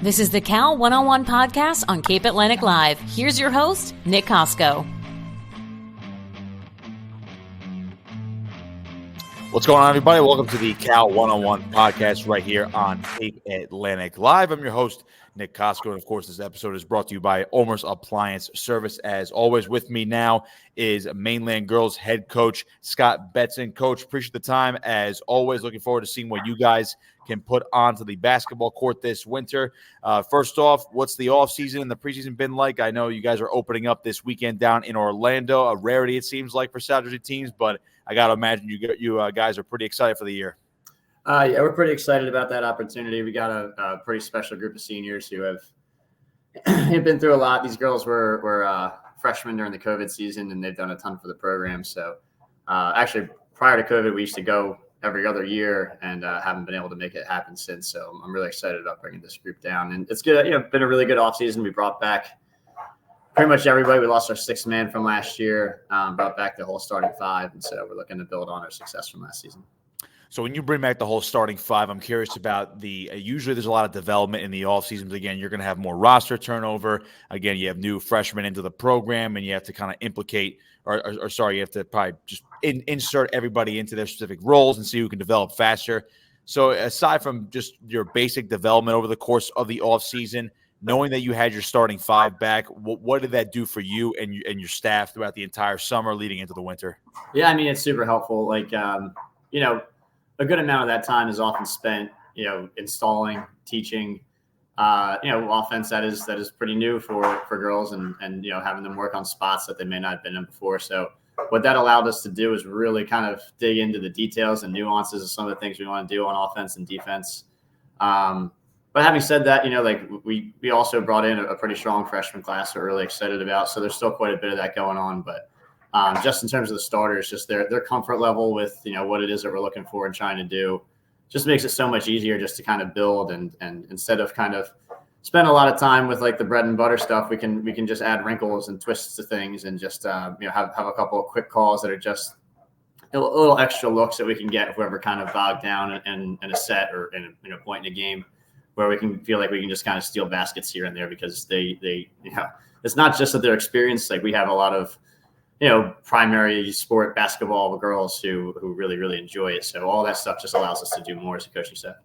This is the Cal 101 podcast on Cape Atlantic Live. Here's your host, Nick Kosko. What's going on, everybody? Welcome to the Cal 101 podcast right here on Cape Atlantic Live. I'm your host, Nick Kosko, and of course, this episode is brought to you by Ulmer's Appliance Service. As always, with me now is Mainland Girls head coach Scott Betson. Coach, appreciate the time. As always, looking forward to seeing what you guys can put onto the basketball court this winter. First off, what's the offseason and the preseason been like? I know you guys are opening up this weekend down in Orlando, a rarity it seems like for South Jersey teams, but I got to imagine you guys are pretty excited for the year. Yeah, we're pretty excited about that opportunity. We got a pretty special group of seniors who have been through a lot. These girls were freshmen during the COVID season, and they've done a ton for the program. So actually, prior to COVID, we used to go every other year and haven't been able to make it happen since. So I'm really excited about bringing this group down. And it's good. Been a really good offseason. We brought back pretty much everybody. We lost our sixth man from last year, brought back the whole starting five. And so we're looking to build on our success from last season. So when you bring back the whole starting five, I'm curious about usually there's a lot of development in the offseason. Again, you're going to have more roster turnover. Again, you have new freshmen into the program, and you have to kind of you have to probably just insert everybody into their specific roles and see who can develop faster. So aside from just your basic development over the course of the offseason, knowing that you had your starting five back, what did that do for you and your staff throughout the entire summer leading into the winter? Yeah, I mean, it's super helpful. A good amount of that time is often spent, installing, teaching, offense that is pretty new for girls and having them work on spots that they may not have been in before. So what that allowed us to do is really kind of dig into the details and nuances of some of the things we want to do on offense and defense. But having said that, we also brought in a pretty strong freshman class we're really excited about. So there's still quite a bit of that going on, but just in terms of the starters, just their comfort level with, what it is that we're looking for and trying to do just makes it so much easier just to kind of build and instead of kind of spend a lot of time with like the bread and butter stuff, we can just add wrinkles and twists to things and just, have a couple of quick calls that are just a little extra looks that we can get if we're ever kind of bogged down in a set or in a point in a game where we can feel like we can just kind of steal baskets here and there because they it's not just that they're experienced. Like we have a lot of, primary sport basketball girls who really, really enjoy it. So all that stuff just allows us to do more, as the coach said.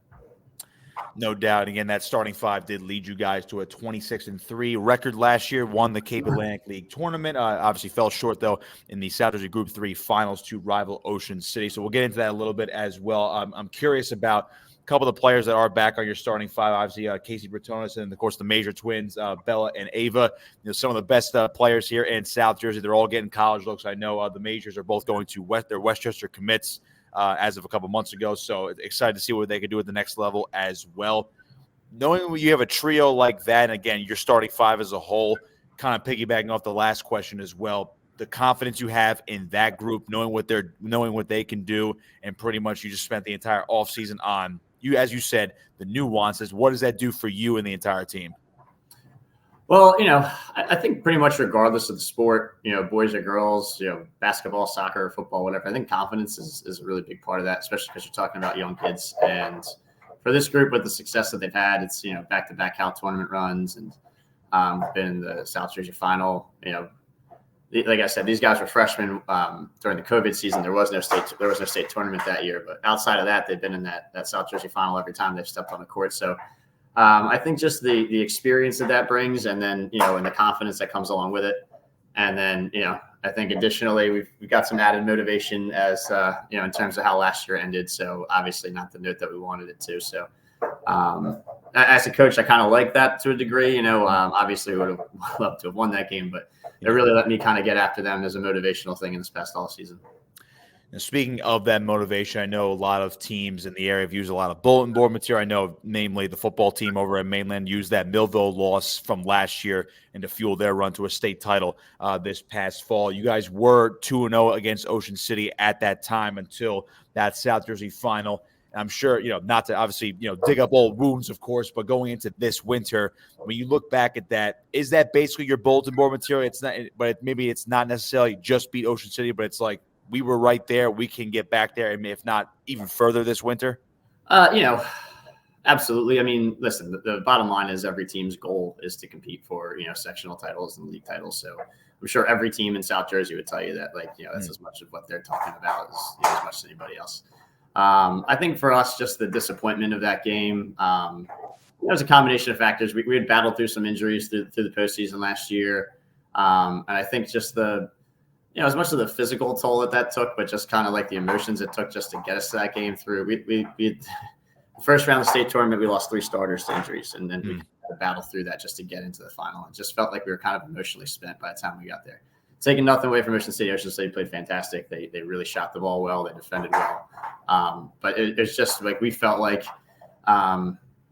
No doubt. Again, that starting five did lead you guys to a 26-3 record last year, won the Cape Atlantic League tournament. Obviously fell short, though, in the South Jersey Group 3 finals to rival Ocean City. So we'll get into that a little bit as well. I'm curious about couple of the players that are back on your starting five, obviously Casey Bretonis and, of course, the major twins, Bella and Ava. Some of the best players here in South Jersey. They're all getting college looks. I know the majors are both going to their Westchester commits as of a couple months ago. So excited to see what they can do at the next level as well. Knowing you have a trio like that, and again, your starting five as a whole, kind of piggybacking off the last question as well, the confidence you have in that group, knowing what they can do, and pretty much you just spent the entire offseason on, as you said, the nuances. What does that do for you and the entire team? Well, I think pretty much regardless of the sport, boys or girls, basketball, soccer, football, whatever, I think confidence is a really big part of that, especially because you're talking about young kids. And for this group, with the success that they've had, it's, back-to-back Cal tournament runs and been in the South Jersey final. Like I said, these guys were freshmen during the COVID season. There was no state tournament that year, but outside of that, they've been in that South Jersey final every time they've stepped on the court. So I think just the experience that brings, and then and the confidence that comes along with it, and then I think additionally we've got some added motivation as in terms of how last year ended. So obviously not the note that we wanted it to. So as a coach, I kind of like that to a degree. Obviously we would have loved to have won that game, but it really let me kind of get after them as a motivational thing in this past all season. And speaking of that motivation, I know a lot of teams in the area have used a lot of bulletin board material. I know, namely, the football team over at Mainland used that Millville loss from last year and to fuel their run to a state title this past fall. You guys were 2-0 against Ocean City at that time until that South Jersey final. I'm sure, not to obviously, dig up old wounds, of course, but going into this winter, when you look back at that, is that basically your bulletin board material? It's not, but maybe it's not necessarily just beat Ocean City, but it's like we were right there. We can get back there, and if not even further this winter. I Absolutely. I mean, listen, the bottom line is every team's goal is to compete for, sectional titles and league titles. So I'm sure every team in South Jersey would tell you that, that's as much of what they're talking about as much as anybody else. I think for us, just the disappointment of that game, it was a combination of factors. We had battled through some injuries through the postseason last year. And I think just as much of the physical toll that took, but just kind of like the emotions it took just to get us to that game through. We first round of the state tournament, we lost 3 starters to injuries, and then we had to battle through that just to get into the final. It just felt like we were kind of emotionally spent by the time we got there. Taking nothing away from Ocean State. Ocean State played fantastic. They really shot the ball well. They defended well. But it's just like we felt like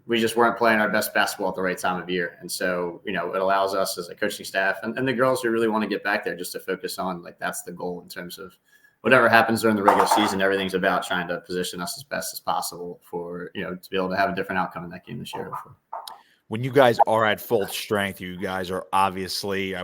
we just weren't playing our best basketball at the right time of year. And so, it allows us as a coaching staff and the girls who really want to get back there just to focus on, that's the goal in terms of whatever happens during the regular season. Everything's about trying to position us as best as possible for, to be able to have a different outcome in that game this year. When you guys are at full strength, you guys are obviously,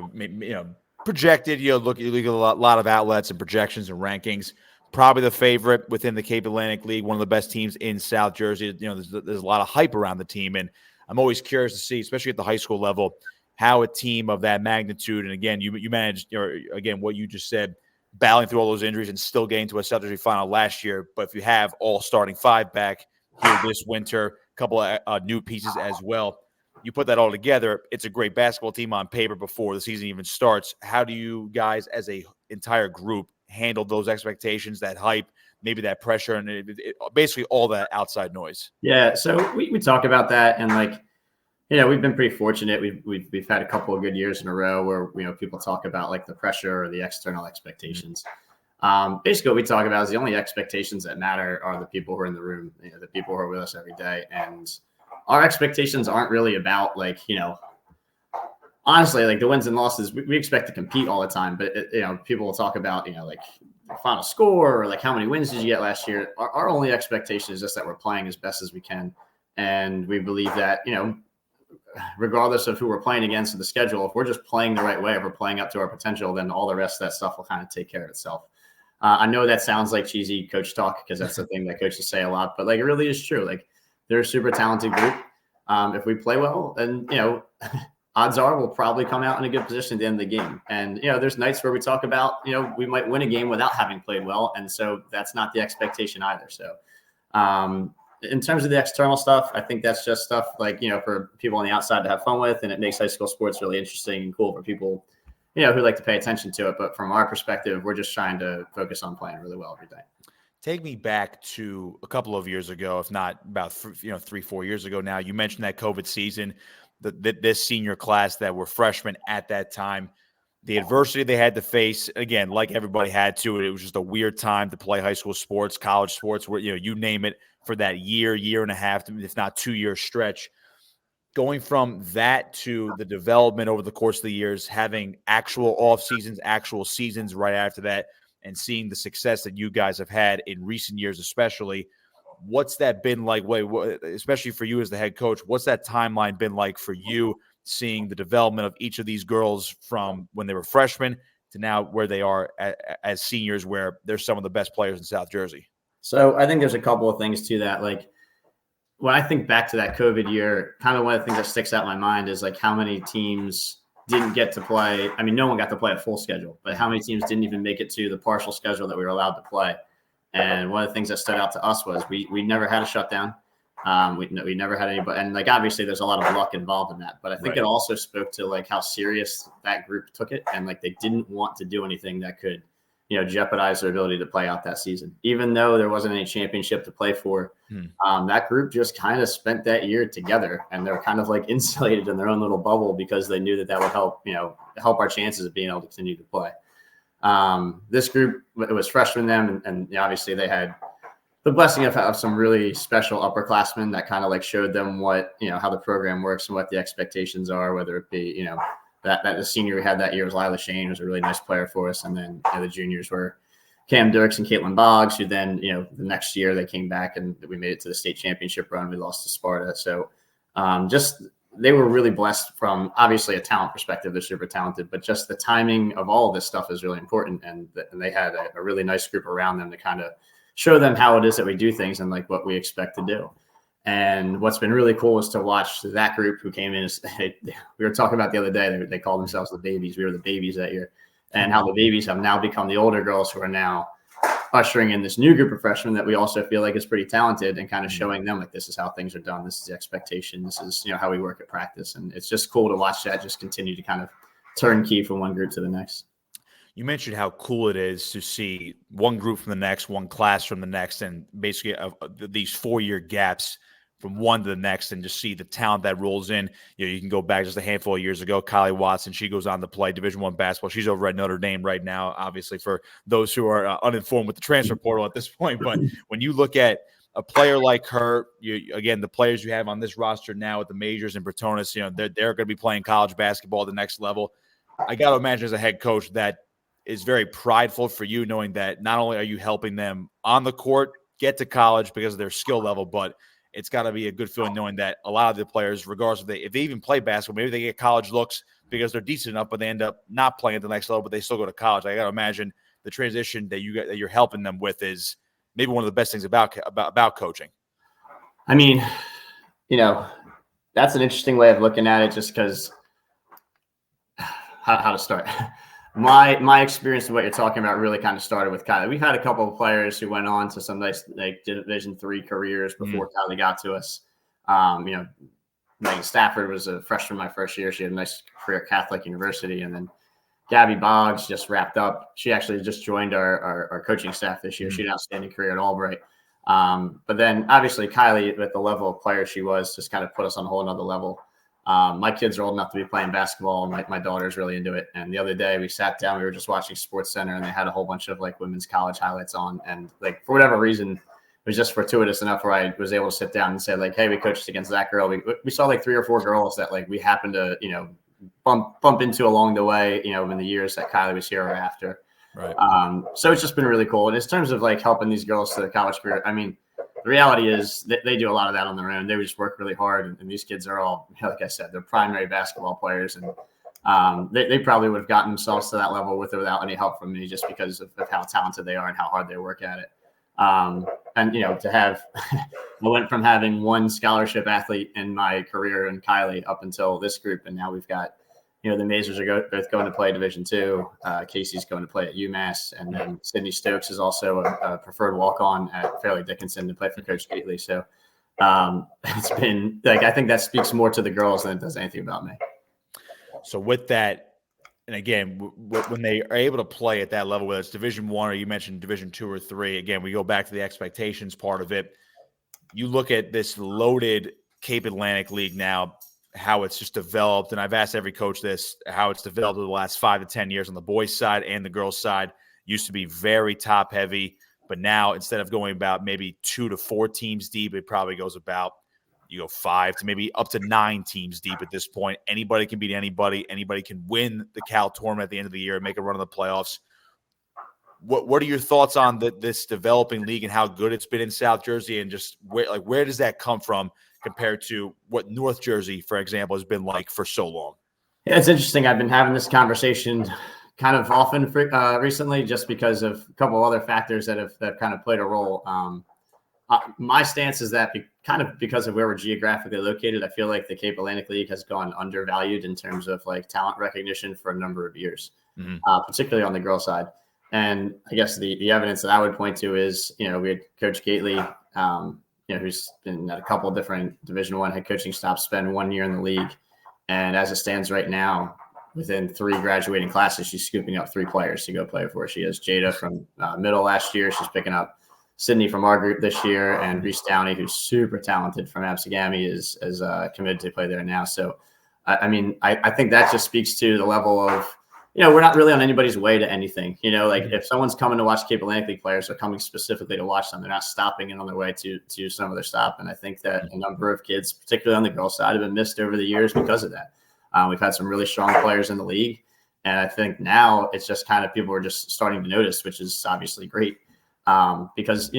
projected, look at a lot of outlets and projections and rankings, probably the favorite within the Cape Atlantic League, one of the best teams in South Jersey. There's a lot of hype around the team, and I'm always curious to see, especially at the high school level, how a team of that magnitude, and again, you managed, again, what you just said, battling through all those injuries and still getting to a South Jersey final last year. But if you have all starting 5 back here this winter, a couple of new pieces as well, you put that all together, it's a great basketball team on paper before the season even starts. How do you guys as a entire group handle those expectations, that hype, maybe that pressure, and basically all that outside noise? Yeah, so we talk about that, and we've been pretty fortunate. We've had a couple of good years in a row where people talk about the pressure or the external expectations. Basically, what we talk about is the only expectations that matter are the people who are in the room, the people who are with us every day, and our expectations aren't really about honestly, the wins and losses. We expect to compete all the time, but people will talk about the final score or how many wins did you get last year. Our only expectation is just that we're playing as best as we can, and we believe that regardless of who we're playing against in the schedule, if we're just playing the right way, if we're playing up to our potential, then all the rest of that stuff will kind of take care of itself. I know that sounds like cheesy coach talk because that's the thing that coaches say a lot, but it really is true. They're a super talented group. If we play well, then odds are we'll probably come out in a good position at the end of the game. And there's nights where we talk about we might win a game without having played well, and so that's not the expectation either. So in terms of the external stuff, I think that's just stuff for people on the outside to have fun with, and it makes high school sports really interesting and cool for people who like to pay attention to it. But from our perspective, we're just trying to focus on playing really well every day. Take me back to a couple of years ago, if not about 3-4 years ago now. You mentioned that COVID season, this senior class that were freshmen at that time, the adversity they had to face. Again, like everybody had to, it was just a weird time to play high school sports, college sports, where you name it, for that year and a half, if not 2-year stretch. Going from that to the development over the course of the years, having actual off seasons, actual seasons right after that, and seeing the success that you guys have had in recent years, especially, what's that been like? Especially for you as the head coach, what's that timeline been like for you, seeing the development of each of these girls from when they were freshmen to now where they are as seniors, where they're some of the best players in South Jersey? So I think there's a couple of things to that. When I think back to that COVID year, kind of one of the things that sticks out in my mind is how many teams didn't get to play. I mean, no one got to play a full schedule, but how many teams didn't even make it to the partial schedule that we were allowed to play? And one of the things that stood out to us was we never had a shutdown. We never had anybody, and obviously there's a lot of luck involved in that, but I think It also spoke to how serious that group took it, and they didn't want to do anything that could jeopardize their ability to play out that season, even though there wasn't any championship to play for. That group just kind of spent that year together, and they're kind of insulated in their own little bubble because they knew that would help our chances of being able to continue to play. This group, it was freshmen them, and obviously they had the blessing of some really special upperclassmen that kind of showed them what, how the program works and what the expectations are, whether it be, that the senior we had that year was Lila Shane, who was a really nice player for us. And then the juniors were Cam Dirks and Caitlin Boggs, who then, the next year they came back and we made it to the state championship run. We lost to Sparta. So they were really blessed from obviously a talent perspective. They're super talented, but just the timing of all of this stuff is really important. And they had a really nice group around them to kind of show them how it is that we do things and what we expect to do. And what's been really cool is to watch that group who came in. We were talking about the other day, they called themselves the babies. We were the babies that year. And how the babies have now become the older girls who are now ushering in this new group of freshmen that we also feel like is pretty talented, and kind of showing them like, this is how things are done. This is the expectation. This is, how we work at practice. And it's just cool to watch that just continue to kind of turnkey from one group to the next. You mentioned how cool it is to see one group from the next, one class from the next, and basically these 4-year gaps from one to the next, and just see the talent that rolls in. You can go back just a handful of years ago. Kylie Watson, she goes on to play Division I basketball. She's over at Notre Dame right now, obviously, for those who are uninformed with the transfer portal at this point. But when you look at a player like her, again, the players you have on this roster now with the majors and Bratonis, they're going to be playing college basketball at the next level. I got to imagine as a head coach that is very prideful for you, knowing that not only are you helping them on the court get to college because of their skill level, but it's got to be a good feeling knowing that a lot of the players, regardless if they even play basketball, maybe they get college looks because they're decent enough, but they end up not playing at the next level, but they still go to college. I got to imagine the transition that you're helping them with is maybe one of the best things about coaching. I mean, that's an interesting way of looking at it, just because how to start. My experience of what you're talking about really kind of started with Kylie. We've had a couple of players who went on to some nice Division III careers before Kylie got to us. Megan Stafford was a freshman my first year. She had a nice career at Catholic University. And then Gabby Boggs just wrapped up. She actually just joined our coaching staff this year. She had an outstanding career at Albright. But then obviously Kylie, with the level of player she was, just kind of put us on a whole nother level. My kids are old enough to be playing basketball. My daughter's really into it. And the other day we sat down, we were just watching Sports Center, and they had a whole bunch of women's college highlights on. And for whatever reason, it was just fortuitous enough where I was able to sit down and say hey, we coached against that girl. We saw 3 or 4 girls that we happened to, bump into along the way, in the years that Kylie was here or after. Right. So it's just been really cool. And in terms of helping these girls to their college career, I mean, the reality is that they do a lot of that on their own. They just work really hard. And these kids are all, like I said, they're primary basketball players. And they probably would have gotten themselves to that level with or without any help from me, just because of how talented they are and how hard they work at it. To have, I went from having one scholarship athlete in my career in Kylie up until this group. And now we've got, the Mazers are both going to play Division II. Casey's going to play at UMass. And then Sydney Stokes is also a preferred walk-on at Fairleigh Dickinson to play for Coach Gately. So it's been I think that speaks more to the girls than it does anything about me. So with that, and again, when they are able to play at that level, whether it's Division I or you mentioned Division II or III, again, we go back to the expectations part of it. You look at this loaded Cape Atlantic League now, how it's just developed, and I've asked every coach this, how it's developed over the last 5 to 10 years on the boys' side and the girls' side. Used to be very top-heavy, but now instead of going about maybe 2 to 4 teams deep, it probably goes about 5 to maybe up to 9 teams deep at this point. Anybody can beat anybody. Anybody can win the Cal tournament at the end of the year and make a run of the playoffs. What are your thoughts on this developing league and how good it's been in South Jersey, and just where does that come from compared to what North Jersey, for example, has been like for so long? Yeah, it's interesting. I've been having this conversation kind of often recently, just because of a couple of other factors that have kind of played a role. My stance is that because of where we're geographically located, I feel like the Cape Atlantic League has gone undervalued in terms of talent recognition for a number of years, particularly on the girl side. And I guess the evidence that I would point to is, we had Coach Gately, who's been at a couple of different Division I head coaching stops, spent 1 year in the league. And as it stands right now, within 3 graduating classes, she's scooping up 3 players to go play for. She has Jada from middle last year. She's picking up Sydney from our group this year, and Reese Downey, who's super talented from Absegami, is committed to play there now. So, I think that just speaks to the level of, we're not really on anybody's way to anything. If someone's coming to watch Cape Atlantic League players, they're coming specifically to watch them. They're not stopping in on their way to some other stop. And I think that a number of kids, particularly on the girls' side, have been missed over the years because of that. We've had some really strong players in the league. And I think now it's just kind of people are just starting to notice, which is obviously great. Because,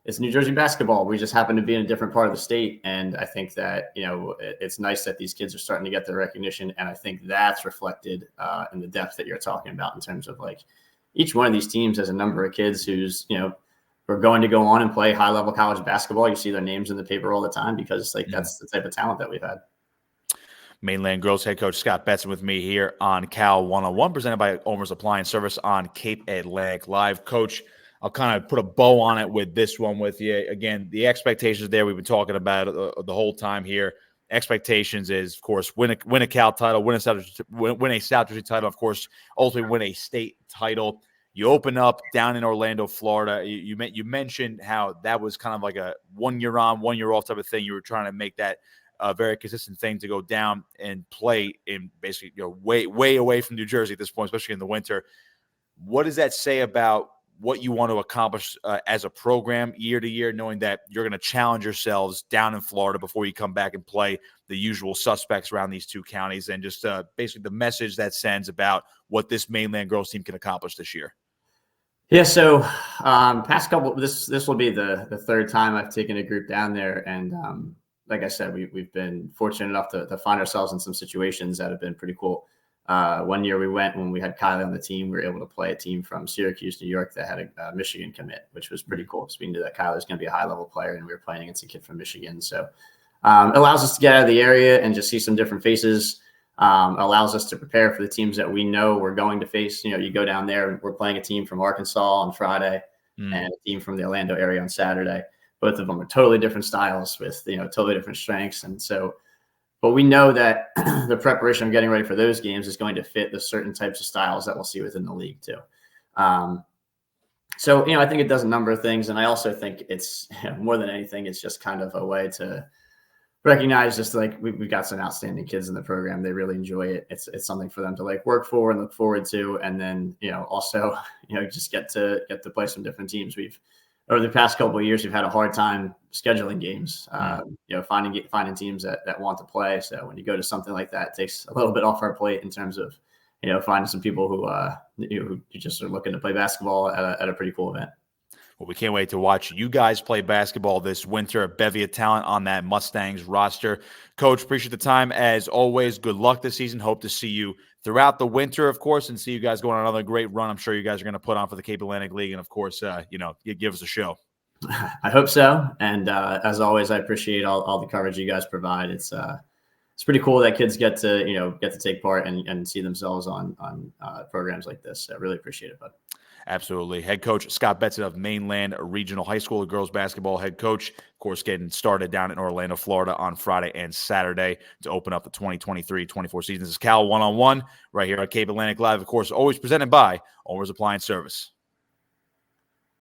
it's New Jersey basketball. We just happen to be in a different part of the state. And I think that, it's nice that these kids are starting to get their recognition. And I think that's reflected in the depth that you're talking about, in terms of each one of these teams has a number of kids whose are going to go on and play high level college basketball. You see their names in the paper all the time because that's the type of talent that we've had. Mainland Girls head coach Scott Betson with me here on Cal 101, presented by Ulmer's Appliance Service on Cape Atlantic Live. Coach, I'll kind of put a bow on it with this one with you. Again, the expectations there we've been talking about the whole time here. Expectations is, of course, win a Cal title, win a South Jersey title, of course, ultimately win a state title. You open up down in Orlando, Florida. You mentioned how that was kind of like a 1 year on, 1 year off type of thing. You were trying to make that a very consistent thing to go down and play in basically way away from New Jersey at this point, especially in the winter. What does that say about what you want to accomplish as a program year to year, knowing that you're going to challenge yourselves down in Florida before you come back and play the usual suspects around these two counties, and just basically the message that sends about what this Mainland Girls team can accomplish this year? Yeah, so past couple, this will be the third time I've taken a group down there, and like I said, we've been fortunate enough to find ourselves in some situations that have been pretty cool. 1 year we went when we had Kylie on the team, we were able to play a team from Syracuse, New York that had a Michigan commit, which was pretty cool because we knew that Kylie was going to be a high level player and we were playing against a kid from Michigan. So it allows us to get out of the area and just see some different faces. Allows us to prepare for the teams that we know we're going to face. You know, you go down there and we're playing a team from Arkansas on Friday and a team from the Orlando area on Saturday. Both of them are totally different styles with, totally different strengths. And so, but we know that the preparation of getting ready for those games is going to fit the certain types of styles that we'll see within the league too. So, I think it does a number of things. And I also think it's more than anything, it's just kind of a way to recognize just like we've got some outstanding kids in the program. They really enjoy it. It's something for them to like work for and look forward to. And then, also, just get to play some different teams. Over the past couple of years, we've had a hard time scheduling games, finding teams that want to play. So when you go to something like that, it takes a little bit off our plate in terms of, finding some people who just are looking to play basketball at a pretty cool event. Well, we can't wait to watch you guys play basketball this winter. A bevy of talent on that Mustangs roster. Coach, appreciate the time as always. Good luck this season. Hope to see you throughout the winter, of course, and see you guys go on another great run. I'm sure you guys are going to put on for the Cape Atlantic League, and of course, you give us a show. I hope so. And as always, I appreciate all the coverage you guys provide. It's pretty cool that kids get to take part and see themselves on programs like this. So I really appreciate it, bud. Absolutely. Head coach Scott Betson of Mainland Regional High School, girls basketball head coach, of course, getting started down in Orlando, Florida on Friday and Saturday to open up the 2023-24 season. This is Cal 1-on-1 right here at Cape Atlantic Live, of course, always presented by Ulmer's Appliance Service.